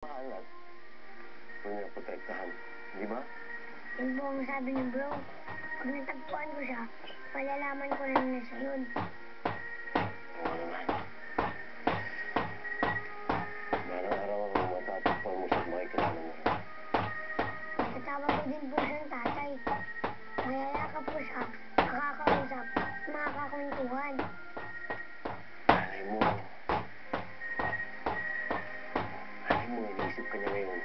Mahal at pinaprotektahan. Di ba? Yun po ang sabi ni bro. Pag natagpuan ko siya, malalaman ko na nasa yun. Oo naman. Balang araw ang matatagpuan mo siya at makikilala mo. Matatawag ko din po siyang tatay. Mayayakap po siya, makakausap, makakakwentuhan. Malay mo, iniisip ka niya ngayon.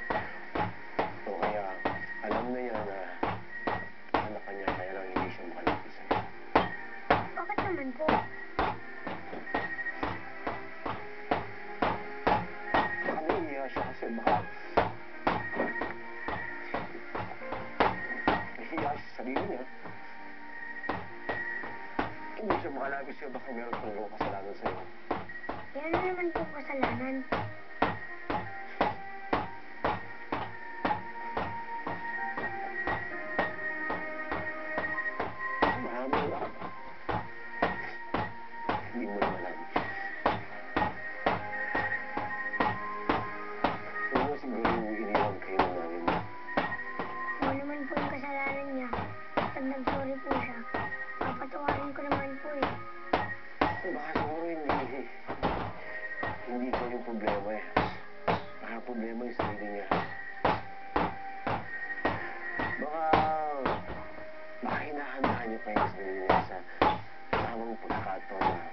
O kaya, alam na niya na anak ka niya, kaya lang hindi siya makalapit sa'yo. Bakit naman po? Baka nahihiya siya kasi baka nahihiya siya sa sarili niya. Hindi siya makalapit sa'yo, baka meron talagang kasalanan sa'yo. Yan na naman po kasalanan. Marami lang. Hindi mo naman alam. Siguro siguro iniwan kayo ng nanay mo. Kung naman po yung kasalanan niya, pag nag-sorry po siya, papatawarin ko naman po eh. Baka siguro hindi ikaw yung problema eh. Baka problema yung sarili niya. Baka hinahandaan niya pa yung sarili niya sa tamang pagkakataon na